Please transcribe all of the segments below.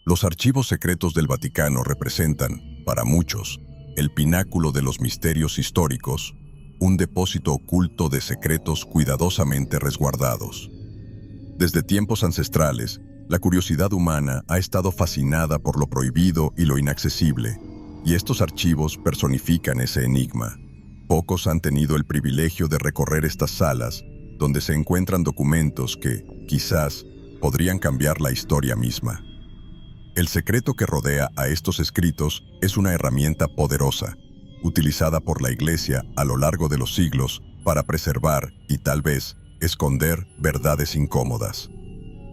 Los archivos secretos del Vaticano representan, para muchos, el pináculo de los misterios históricos, un depósito oculto de secretos cuidadosamente resguardados. Desde tiempos ancestrales, la curiosidad humana ha estado fascinada por lo prohibido y lo inaccesible, y estos archivos personifican ese enigma. Pocos han tenido el privilegio de recorrer estas salas, donde se encuentran documentos que, quizás, podrían cambiar la historia misma. El secreto que rodea a estos escritos es una herramienta poderosa, utilizada por la Iglesia a lo largo de los siglos para preservar y tal vez esconder verdades incómodas.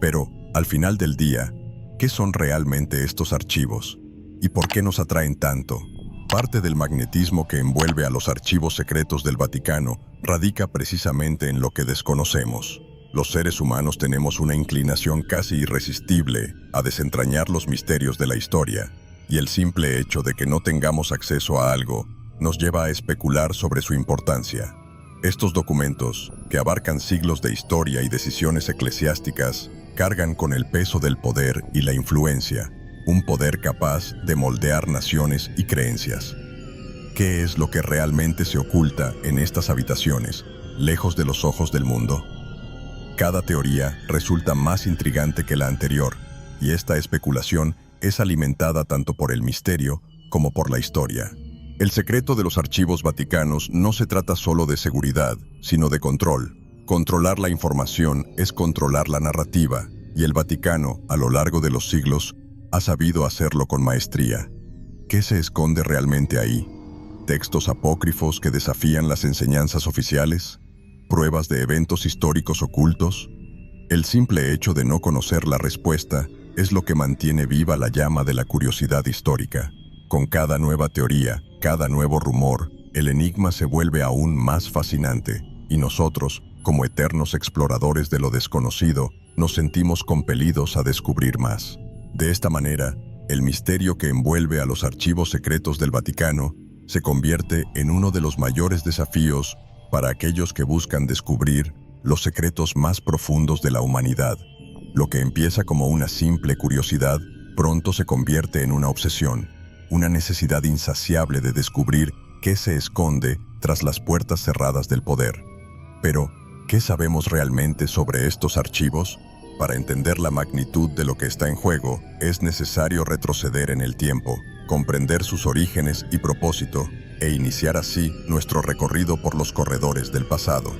Pero, al final del día, ¿qué son realmente estos archivos? ¿Y por qué nos atraen tanto? Parte del magnetismo que envuelve a los archivos secretos del Vaticano radica precisamente en lo que desconocemos. Los seres humanos tenemos una inclinación casi irresistible a desentrañar los misterios de la historia, y el simple hecho de que no tengamos acceso a algo nos lleva a especular sobre su importancia. Estos documentos, que abarcan siglos de historia y decisiones eclesiásticas, cargan con el peso del poder y la influencia, un poder capaz de moldear naciones y creencias. ¿Qué es lo que realmente se oculta en estas habitaciones, lejos de los ojos del mundo? Cada teoría resulta más intrigante que la anterior, y esta especulación es alimentada tanto por el misterio como por la historia. El secreto de los archivos vaticanos no se trata solo de seguridad, sino de control. Controlar la información es controlar la narrativa, y el Vaticano, a lo largo de los siglos, ha sabido hacerlo con maestría. ¿Qué se esconde realmente ahí? ¿Textos apócrifos que desafían las enseñanzas oficiales? ¿Pruebas de eventos históricos ocultos? El simple hecho de no conocer la respuesta es lo que mantiene viva la llama de la curiosidad histórica. Con cada nueva teoría, cada nuevo rumor, el enigma se vuelve aún más fascinante, y nosotros, como eternos exploradores de lo desconocido, nos sentimos compelidos a descubrir más. De esta manera, el misterio que envuelve a los archivos secretos del Vaticano se convierte en uno de los mayores desafíos para aquellos que buscan descubrir los secretos más profundos de la humanidad. Lo que empieza como una simple curiosidad, pronto se convierte en una obsesión, una necesidad insaciable de descubrir qué se esconde tras las puertas cerradas del poder. Pero, ¿qué sabemos realmente sobre estos archivos? Para entender la magnitud de lo que está en juego, es necesario retroceder en el tiempo, comprender sus orígenes y propósito, e iniciar así nuestro recorrido por los corredores del pasado.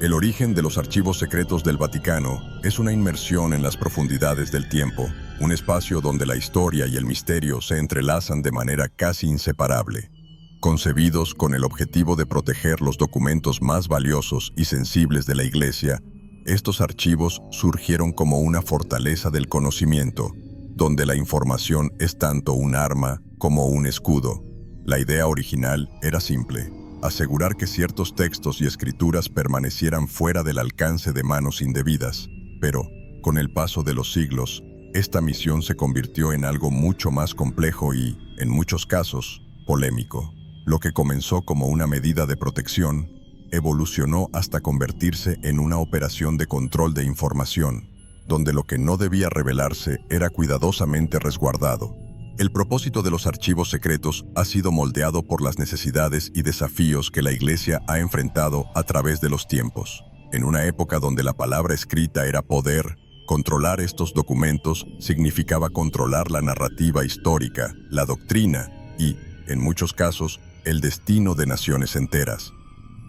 El origen de los archivos secretos del Vaticano es una inmersión en las profundidades del tiempo, un espacio donde la historia y el misterio se entrelazan de manera casi inseparable. Concebidos con el objetivo de proteger los documentos más valiosos y sensibles de la Iglesia, estos archivos surgieron como una fortaleza del conocimiento, donde la información es tanto un arma como un escudo. La idea original era simple: asegurar que ciertos textos y escrituras permanecieran fuera del alcance de manos indebidas. Pero, con el paso de los siglos, esta misión se convirtió en algo mucho más complejo y, en muchos casos, polémico. Lo que comenzó como una medida de protección, evolucionó hasta convertirse en una operación de control de información, donde lo que no debía revelarse era cuidadosamente resguardado. El propósito de los archivos secretos ha sido moldeado por las necesidades y desafíos que la Iglesia ha enfrentado a través de los tiempos. En una época donde la palabra escrita era poder, controlar estos documentos significaba controlar la narrativa histórica, la doctrina y, en muchos casos, el destino de naciones enteras.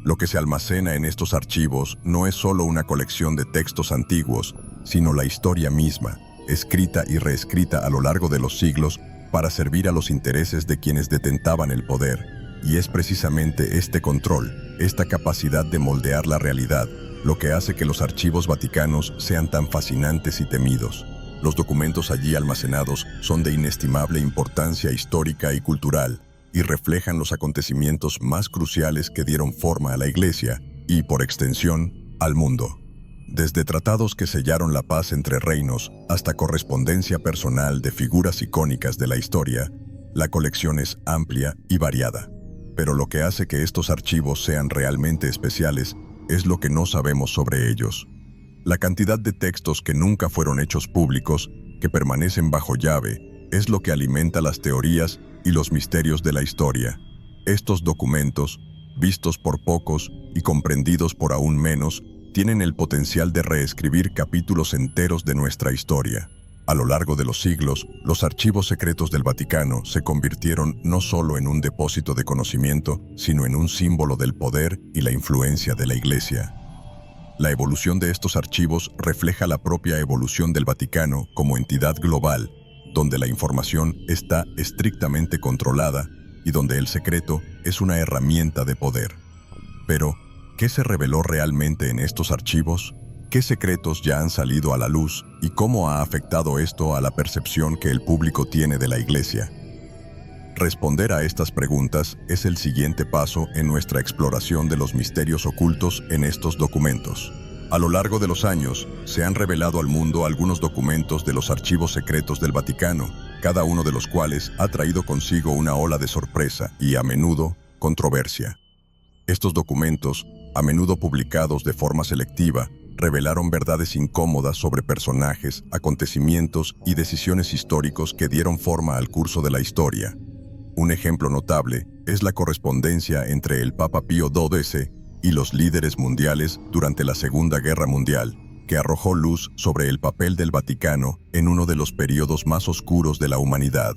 Lo que se almacena en estos archivos no es solo una colección de textos antiguos, sino la historia misma, escrita y reescrita a lo largo de los siglos para servir a los intereses de quienes detentaban el poder. Y es precisamente este control, esta capacidad de moldear la realidad, lo que hace que los archivos vaticanos sean tan fascinantes y temidos. Los documentos allí almacenados son de inestimable importancia histórica y cultural, y reflejan los acontecimientos más cruciales que dieron forma a la Iglesia y, por extensión, al mundo. Desde tratados que sellaron la paz entre reinos hasta correspondencia personal de figuras icónicas de la historia, la colección es amplia y variada. Pero lo que hace que estos archivos sean realmente especiales es lo que no sabemos sobre ellos. La cantidad de textos que nunca fueron hechos públicos, que permanecen bajo llave Es lo que alimenta las teorías y los misterios de la historia. Estos documentos, vistos por pocos y comprendidos por aún menos, tienen el potencial de reescribir capítulos enteros de nuestra historia. A lo largo de los siglos, los archivos secretos del Vaticano se convirtieron no solo en un depósito de conocimiento, sino en un símbolo del poder y la influencia de la Iglesia. La evolución de estos archivos refleja la propia evolución del Vaticano como entidad global, donde la información está estrictamente controlada y donde el secreto es una herramienta de poder. Pero, ¿qué se reveló realmente en estos archivos? ¿Qué secretos ya han salido a la luz y cómo ha afectado esto a la percepción que el público tiene de la Iglesia? Responder a estas preguntas es el siguiente paso en nuestra exploración de los misterios ocultos en estos documentos. A lo largo de los años, se han revelado al mundo algunos documentos de los archivos secretos del Vaticano, cada uno de los cuales ha traído consigo una ola de sorpresa y, a menudo, controversia. Estos documentos, a menudo publicados de forma selectiva, revelaron verdades incómodas sobre personajes, acontecimientos y decisiones históricos que dieron forma al curso de la historia. Un ejemplo notable es la correspondencia entre el Papa Pío XII y los líderes mundiales durante la Segunda Guerra Mundial, que arrojó luz sobre el papel del Vaticano en uno de los periodos más oscuros de la humanidad.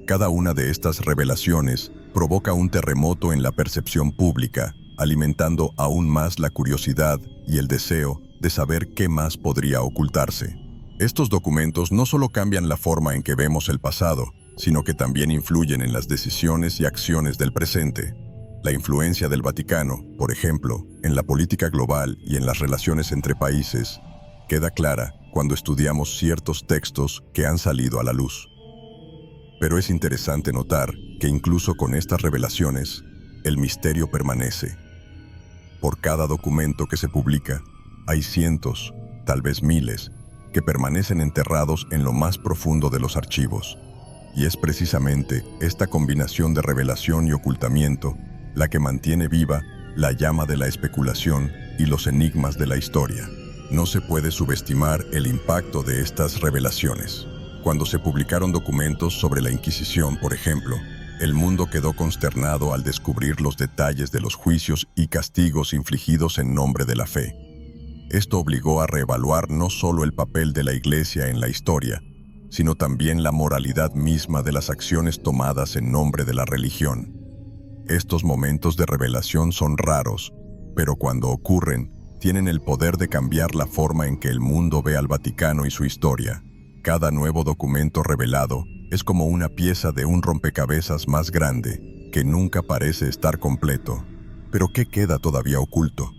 Cada una de estas revelaciones provoca un terremoto en la percepción pública, alimentando aún más la curiosidad y el deseo de saber qué más podría ocultarse. Estos documentos no solo cambian la forma en que vemos el pasado, sino que también influyen en las decisiones y acciones del presente. La influencia del Vaticano, por ejemplo, en la política global y en las relaciones entre países, queda clara cuando estudiamos ciertos textos que han salido a la luz. Pero es interesante notar que incluso con estas revelaciones, el misterio permanece. Por cada documento que se publica, hay cientos, tal vez miles, que permanecen enterrados en lo más profundo de los archivos. Y es precisamente esta combinación de revelación y ocultamiento la que mantiene viva la llama de la especulación y los enigmas de la historia. No se puede subestimar el impacto de estas revelaciones. Cuando se publicaron documentos sobre la Inquisición, por ejemplo, el mundo quedó consternado al descubrir los detalles de los juicios y castigos infligidos en nombre de la fe. Esto obligó a reevaluar no solo el papel de la Iglesia en la historia, sino también la moralidad misma de las acciones tomadas en nombre de la religión. Estos momentos de revelación son raros, pero cuando ocurren, tienen el poder de cambiar la forma en que el mundo ve al Vaticano y su historia. Cada nuevo documento revelado es como una pieza de un rompecabezas más grande, que nunca parece estar completo. Pero ¿qué queda todavía oculto?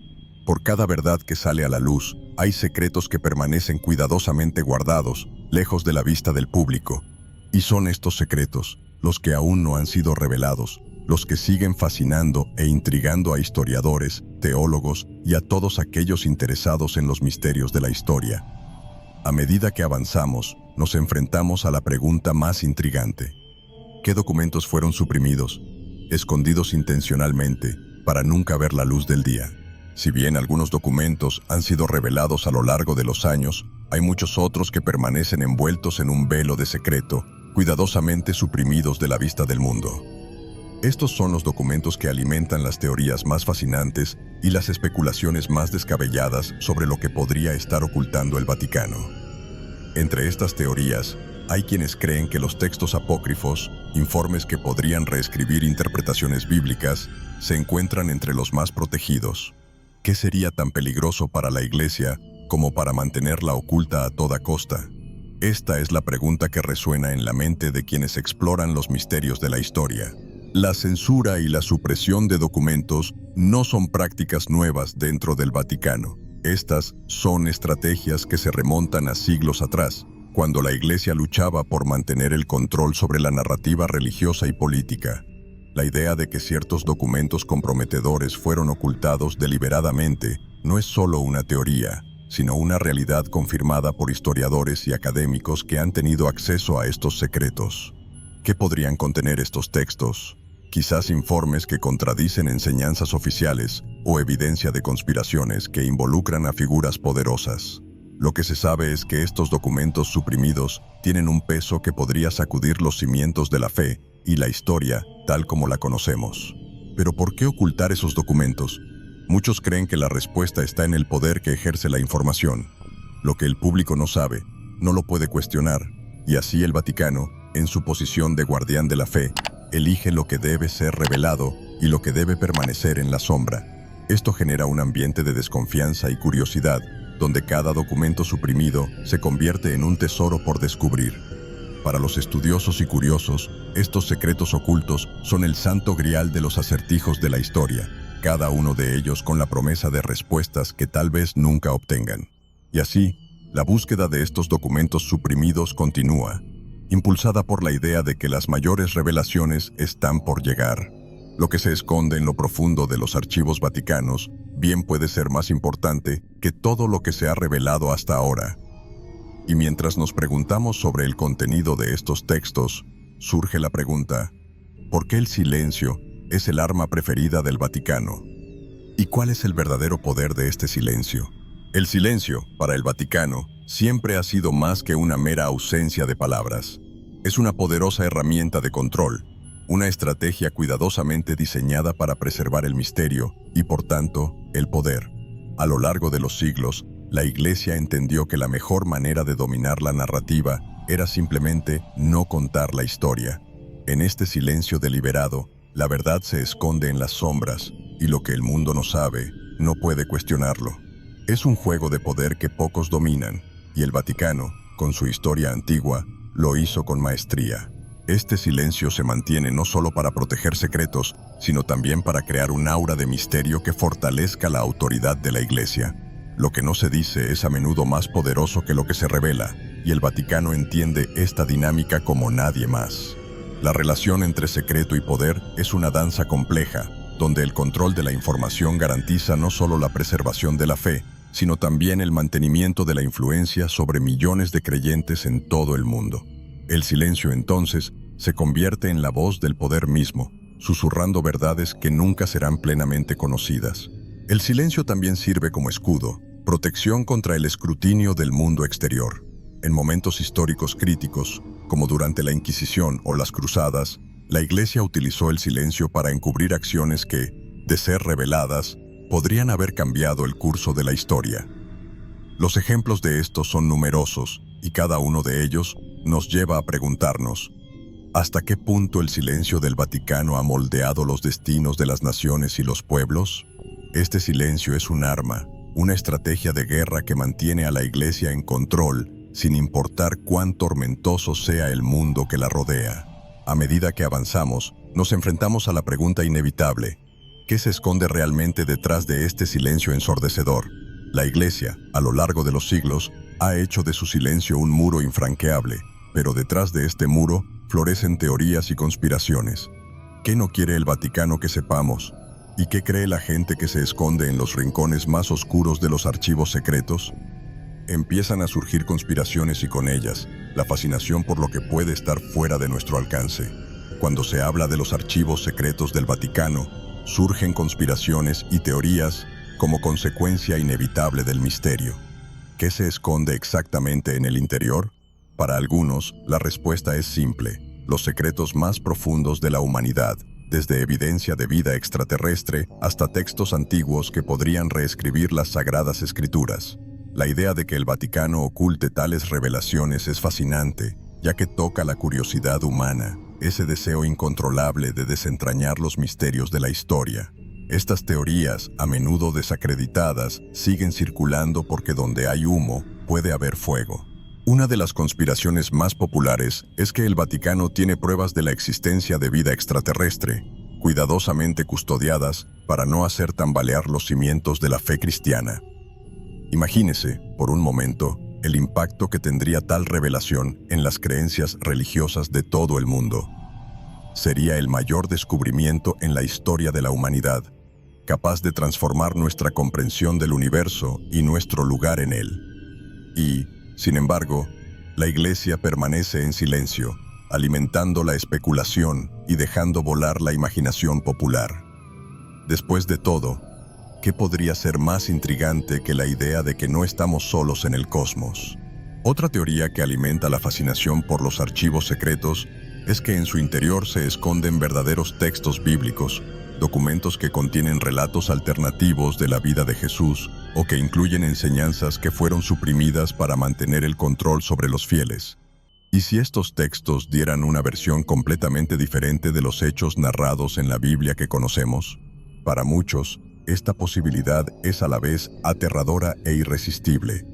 Por cada verdad que sale a la luz, hay secretos que permanecen cuidadosamente guardados, lejos de la vista del público. Y son estos secretos, los que aún no han sido revelados, los que siguen fascinando e intrigando a historiadores, teólogos y a todos aquellos interesados en los misterios de la historia. A medida que avanzamos, nos enfrentamos a la pregunta más intrigante. ¿Qué documentos fueron suprimidos, escondidos intencionalmente, para nunca ver la luz del día? Si bien algunos documentos han sido revelados a lo largo de los años, hay muchos otros que permanecen envueltos en un velo de secreto, cuidadosamente suprimidos de la vista del mundo. Estos son los documentos que alimentan las teorías más fascinantes y las especulaciones más descabelladas sobre lo que podría estar ocultando el Vaticano. Entre estas teorías, hay quienes creen que los textos apócrifos, informes que podrían reescribir interpretaciones bíblicas, se encuentran entre los más protegidos. ¿Qué sería tan peligroso para la Iglesia como para mantenerla oculta a toda costa? Esta es la pregunta que resuena en la mente de quienes exploran los misterios de la historia. La censura y la supresión de documentos no son prácticas nuevas dentro del Vaticano. Estas son estrategias que se remontan a siglos atrás, cuando la Iglesia luchaba por mantener el control sobre la narrativa religiosa y política. La idea de que ciertos documentos comprometedores fueron ocultados deliberadamente no es solo una teoría, sino una realidad confirmada por historiadores y académicos que han tenido acceso a estos secretos. ¿Qué podrían contener estos textos? Quizás informes que contradicen enseñanzas oficiales o evidencia de conspiraciones que involucran a figuras poderosas. Lo que se sabe es que estos documentos suprimidos tienen un peso que podría sacudir los cimientos de la fe y la historia tal como la conocemos. Pero ¿por qué ocultar esos documentos? Muchos creen que la respuesta está en el poder que ejerce la información. Lo que el público no sabe, no lo puede cuestionar, y así el Vaticano, en su posición de guardián de la fe, elige lo que debe ser revelado y lo que debe permanecer en la sombra. Esto genera un ambiente de desconfianza y curiosidad, donde cada documento suprimido se convierte en un tesoro por descubrir. Para los estudiosos y curiosos, estos secretos ocultos son el santo grial de los acertijos de la historia, cada uno de ellos con la promesa de respuestas que tal vez nunca obtengan. Y así, la búsqueda de estos documentos suprimidos continúa, impulsada por la idea de que las mayores revelaciones están por llegar. Lo que se esconde en lo profundo de los archivos vaticanos bien puede ser más importante que todo lo que se ha revelado hasta ahora. Y mientras nos preguntamos sobre el contenido de estos textos, surge la pregunta: ¿por qué el silencio es el arma preferida del Vaticano? ¿Y cuál es el verdadero poder de este silencio? El silencio, para el Vaticano, siempre ha sido más que una mera ausencia de palabras. Es una poderosa herramienta de control, una estrategia cuidadosamente diseñada para preservar el misterio y, por tanto, el poder. A lo largo de los siglos, la Iglesia entendió que la mejor manera de dominar la narrativa era simplemente no contar la historia. En este silencio deliberado, la verdad se esconde en las sombras, y lo que el mundo no sabe, no puede cuestionarlo. Es un juego de poder que pocos dominan, y el Vaticano, con su historia antigua, lo hizo con maestría. Este silencio se mantiene no solo para proteger secretos, sino también para crear un aura de misterio que fortalezca la autoridad de la Iglesia. Lo que no se dice es a menudo más poderoso que lo que se revela, y el Vaticano entiende esta dinámica como nadie más. La relación entre secreto y poder es una danza compleja, donde el control de la información garantiza no solo la preservación de la fe, sino también el mantenimiento de la influencia sobre millones de creyentes en todo el mundo. El silencio, entonces, se convierte en la voz del poder mismo, susurrando verdades que nunca serán plenamente conocidas. El silencio también sirve como escudo, protección contra el escrutinio del mundo exterior. En momentos históricos críticos, como durante la Inquisición o las Cruzadas, la Iglesia utilizó el silencio para encubrir acciones que, de ser reveladas, podrían haber cambiado el curso de la historia. Los ejemplos de esto son numerosos, y cada uno de ellos nos lleva a preguntarnos: ¿hasta qué punto el silencio del Vaticano ha moldeado los destinos de las naciones y los pueblos? Este silencio es un arma, una estrategia de guerra que mantiene a la Iglesia en control, sin importar cuán tormentoso sea el mundo que la rodea. A medida que avanzamos, nos enfrentamos a la pregunta inevitable: ¿qué se esconde realmente detrás de este silencio ensordecedor? La Iglesia, a lo largo de los siglos, ha hecho de su silencio un muro infranqueable, pero detrás de este muro florecen teorías y conspiraciones. ¿Qué no quiere el Vaticano que sepamos? ¿Y qué cree la gente que se esconde en los rincones más oscuros de los archivos secretos? Empiezan a surgir conspiraciones y con ellas, la fascinación por lo que puede estar fuera de nuestro alcance. Cuando se habla de los archivos secretos del Vaticano, surgen conspiraciones y teorías como consecuencia inevitable del misterio. ¿Qué se esconde exactamente en el interior? Para algunos, la respuesta es simple: los secretos más profundos de la humanidad, desde evidencia de vida extraterrestre hasta textos antiguos que podrían reescribir las Sagradas Escrituras. La idea de que el Vaticano oculte tales revelaciones es fascinante, ya que toca la curiosidad humana, ese deseo incontrolable de desentrañar los misterios de la historia. Estas teorías, a menudo desacreditadas, siguen circulando porque donde hay humo, puede haber fuego. Una de las conspiraciones más populares es que el Vaticano tiene pruebas de la existencia de vida extraterrestre, cuidadosamente custodiadas para no hacer tambalear los cimientos de la fe cristiana. Imagínese, por un momento, el impacto que tendría tal revelación en las creencias religiosas de todo el mundo. Sería el mayor descubrimiento en la historia de la humanidad, capaz de transformar nuestra comprensión del universo y nuestro lugar en él. Y, sin embargo, la Iglesia permanece en silencio, alimentando la especulación y dejando volar la imaginación popular. Después de todo, ¿Qué podría ser más intrigante que la idea de que no estamos solos en el cosmos? Otra teoría que alimenta la fascinación por los archivos secretos es que en su interior se esconden verdaderos textos bíblicos, documentos que contienen relatos alternativos de la vida de Jesús o que incluyen enseñanzas que fueron suprimidas para mantener el control sobre los fieles. ¿Y si estos textos dieran una versión completamente diferente de los hechos narrados en la Biblia que conocemos? Para muchos, esta posibilidad es a la vez aterradora e irresistible.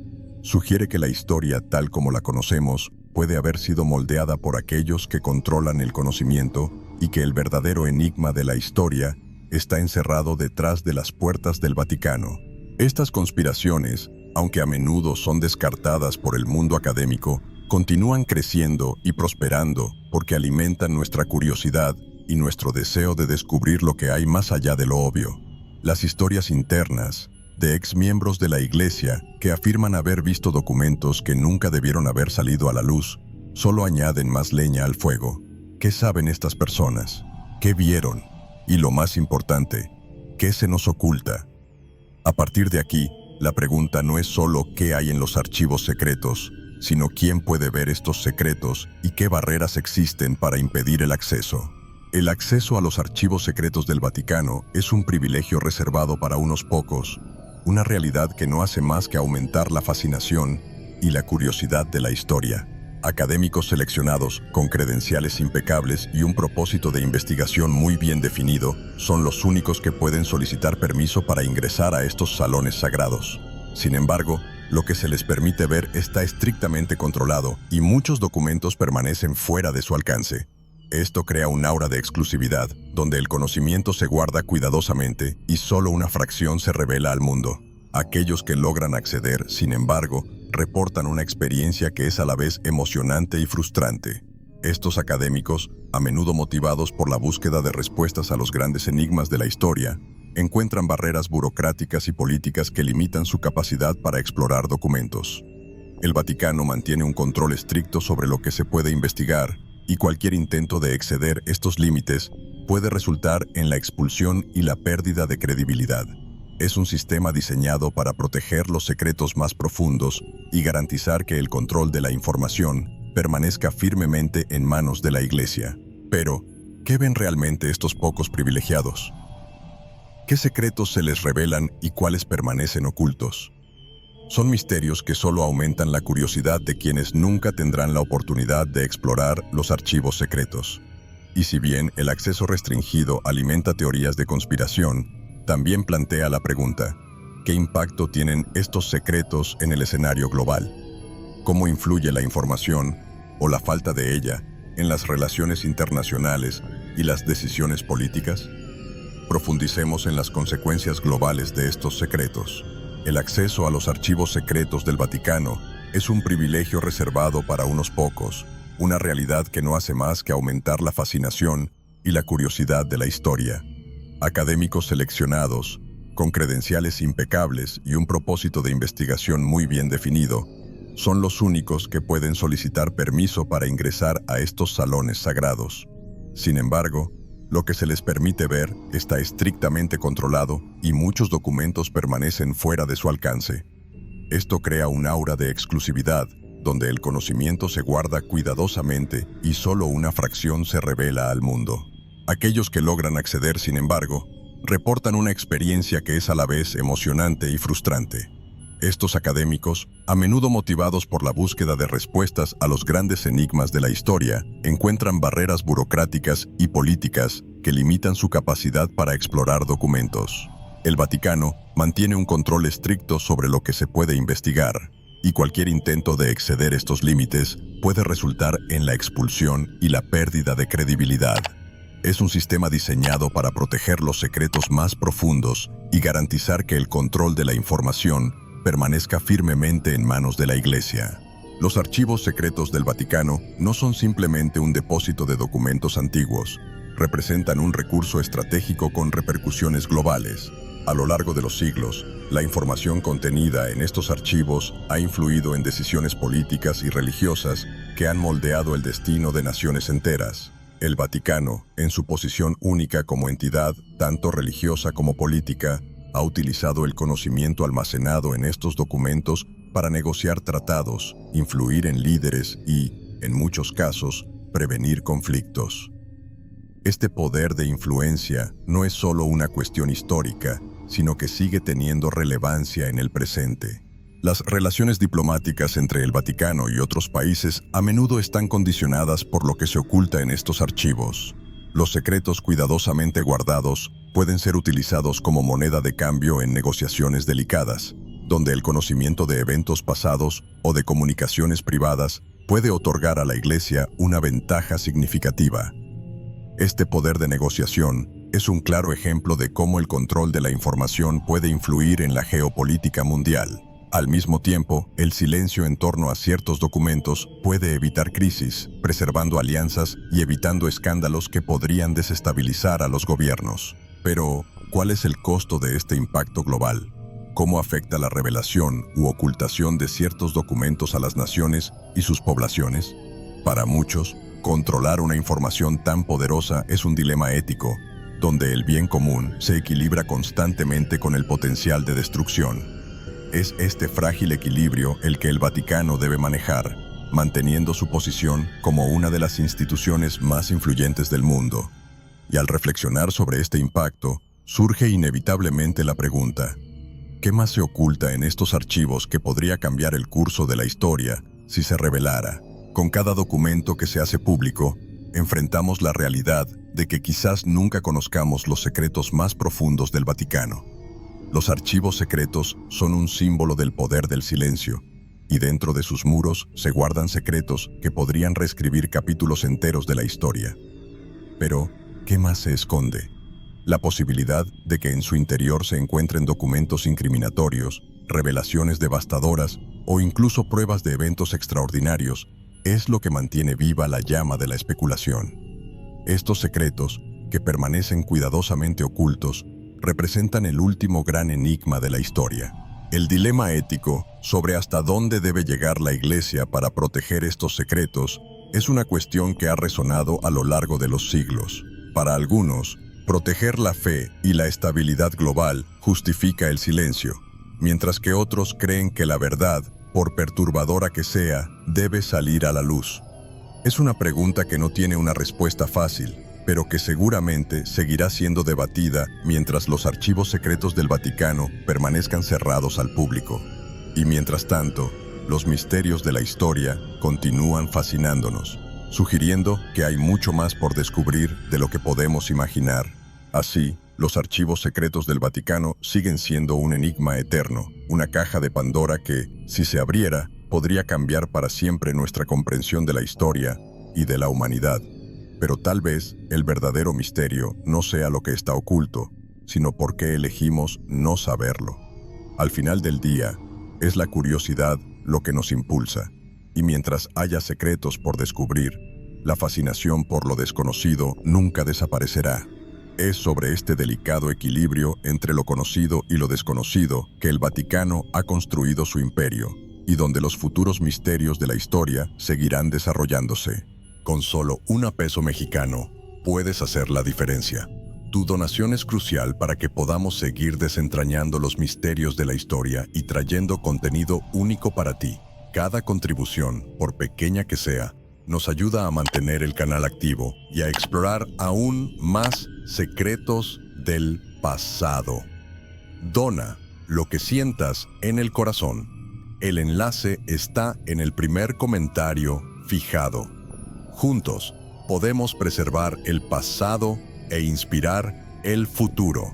Sugiere que la historia tal como la conocemos puede haber sido moldeada por aquellos que controlan el conocimiento y que el verdadero enigma de la historia está encerrado detrás de las puertas del Vaticano. Estas conspiraciones, aunque a menudo son descartadas por el mundo académico, continúan creciendo y prosperando porque alimentan nuestra curiosidad y nuestro deseo de descubrir lo que hay más allá de lo obvio. Las historias internas de exmiembros de la Iglesia que afirman haber visto documentos que nunca debieron haber salido a la luz solo añaden más leña al fuego. ¿Qué saben estas personas? ¿Qué vieron? Y lo más importante, ¿qué se nos oculta? A partir de aquí, la pregunta no es solo qué hay en los archivos secretos, sino quién puede ver estos secretos y qué barreras existen para impedir el acceso. El acceso a los archivos secretos del Vaticano es un privilegio reservado para unos pocos, una realidad que no hace más que aumentar la fascinación y la curiosidad de la historia. Académicos seleccionados, con credenciales impecables y un propósito de investigación muy bien definido, son los únicos que pueden solicitar permiso para ingresar a estos salones sagrados. Sin embargo, lo que se les permite ver está estrictamente controlado y muchos documentos permanecen fuera de su alcance. Esto crea un aura de exclusividad, donde el conocimiento se guarda cuidadosamente y solo una fracción se revela al mundo. Aquellos que logran acceder, sin embargo, reportan una experiencia que es a la vez emocionante y frustrante. Estos académicos, a menudo motivados por la búsqueda de respuestas a los grandes enigmas de la historia, encuentran barreras burocráticas y políticas que limitan su capacidad para explorar documentos. El Vaticano mantiene un control estricto sobre lo que se puede investigar, y cualquier intento de exceder estos límites puede resultar en la expulsión y la pérdida de credibilidad. Es un sistema diseñado para proteger los secretos más profundos y garantizar que el control de la información permanezca firmemente en manos de la Iglesia. Pero, ¿qué ven realmente estos pocos privilegiados? ¿Qué secretos se les revelan y cuáles permanecen ocultos? Son misterios que solo aumentan la curiosidad de quienes nunca tendrán la oportunidad de explorar los archivos secretos. Y si bien el acceso restringido alimenta teorías de conspiración, también plantea la pregunta: ¿qué impacto tienen estos secretos en el escenario global? ¿Cómo influye la información, o la falta de ella, en las relaciones internacionales y las decisiones políticas? Profundicemos en las consecuencias globales de estos secretos. El acceso a los archivos secretos del Vaticano es un privilegio reservado para unos pocos, una realidad que no hace más que aumentar la fascinación y la curiosidad de la historia. Académicos seleccionados, con credenciales impecables y un propósito de investigación muy bien definido, son los únicos que pueden solicitar permiso para ingresar a estos salones sagrados. Sin embargo, lo que se les permite ver está estrictamente controlado y muchos documentos permanecen fuera de su alcance. Esto crea un aura de exclusividad, donde el conocimiento se guarda cuidadosamente y solo una fracción se revela al mundo. Aquellos que logran acceder, sin embargo, reportan una experiencia que es a la vez emocionante y frustrante. Estos académicos, a menudo motivados por la búsqueda de respuestas a los grandes enigmas de la historia, encuentran barreras burocráticas y políticas que limitan su capacidad para explorar documentos. El Vaticano mantiene un control estricto sobre lo que se puede investigar, y cualquier intento de exceder estos límites puede resultar en la expulsión y la pérdida de credibilidad. Es un sistema diseñado para proteger los secretos más profundos y garantizar que el control de la información permanezca firmemente en manos de la Iglesia. Los archivos secretos del Vaticano no son simplemente un depósito de documentos antiguos, representan un recurso estratégico con repercusiones globales. A lo largo de los siglos, la información contenida en estos archivos ha influido en decisiones políticas y religiosas que han moldeado el destino de naciones enteras. El Vaticano, en su posición única como entidad, tanto religiosa como política, ha utilizado el conocimiento almacenado en estos documentos para negociar tratados, influir en líderes y, en muchos casos, prevenir conflictos. Este poder de influencia no es solo una cuestión histórica, sino que sigue teniendo relevancia en el presente. Las relaciones diplomáticas entre el Vaticano y otros países a menudo están condicionadas por lo que se oculta en estos archivos. Los secretos cuidadosamente guardados pueden ser utilizados como moneda de cambio en negociaciones delicadas, donde el conocimiento de eventos pasados o de comunicaciones privadas puede otorgar a la Iglesia una ventaja significativa. Este poder de negociación es un claro ejemplo de cómo el control de la información puede influir en la geopolítica mundial. Al mismo tiempo, el silencio en torno a ciertos documentos puede evitar crisis, preservando alianzas y evitando escándalos que podrían desestabilizar a los gobiernos. Pero, ¿cuál es el costo de este impacto global? ¿Cómo afecta la revelación u ocultación de ciertos documentos a las naciones y sus poblaciones? Para muchos, controlar una información tan poderosa es un dilema ético, donde el bien común se equilibra constantemente con el potencial de destrucción. Es este frágil equilibrio el que el Vaticano debe manejar, manteniendo su posición como una de las instituciones más influyentes del mundo. Y al reflexionar sobre este impacto, surge inevitablemente la pregunta: ¿qué más se oculta en estos archivos que podría cambiar el curso de la historia si se revelara? Con cada documento que se hace público, enfrentamos la realidad de que quizás nunca conozcamos los secretos más profundos del Vaticano. Los archivos secretos son un símbolo del poder del silencio, y dentro de sus muros se guardan secretos que podrían reescribir capítulos enteros de la historia. Pero, ¿qué más se esconde? La posibilidad de que en su interior se encuentren documentos incriminatorios, revelaciones devastadoras o incluso pruebas de eventos extraordinarios es lo que mantiene viva la llama de la especulación. Estos secretos, que permanecen cuidadosamente ocultos, representan el último gran enigma de la historia. El dilema ético sobre hasta dónde debe llegar la Iglesia para proteger estos secretos es una cuestión que ha resonado a lo largo de los siglos. Para algunos, proteger la fe y la estabilidad global justifica el silencio, mientras que otros creen que la verdad, por perturbadora que sea, debe salir a la luz. Es una pregunta que no tiene una respuesta fácil, pero que seguramente seguirá siendo debatida mientras los archivos secretos del Vaticano permanezcan cerrados al público. Y mientras tanto, los misterios de la historia continúan fascinándonos, sugiriendo que hay mucho más por descubrir de lo que podemos imaginar. Así, los archivos secretos del Vaticano siguen siendo un enigma eterno, una caja de Pandora que, si se abriera, podría cambiar para siempre nuestra comprensión de la historia y de la humanidad. Pero tal vez el verdadero misterio no sea lo que está oculto, sino por qué elegimos no saberlo. Al final del día, es la curiosidad lo que nos impulsa, y mientras haya secretos por descubrir, la fascinación por lo desconocido nunca desaparecerá. Es sobre este delicado equilibrio entre lo conocido y lo desconocido que el Vaticano ha construido su imperio, y donde los futuros misterios de la historia seguirán desarrollándose. Con solo $1 mexicano, puedes hacer la diferencia. Tu donación es crucial para que podamos seguir desentrañando los misterios de la historia y trayendo contenido único para ti. Cada contribución, por pequeña que sea, nos ayuda a mantener el canal activo y a explorar aún más secretos del pasado. Dona lo que sientas en el corazón. El enlace está en el primer comentario fijado. Juntos, podemos preservar el pasado e inspirar el futuro.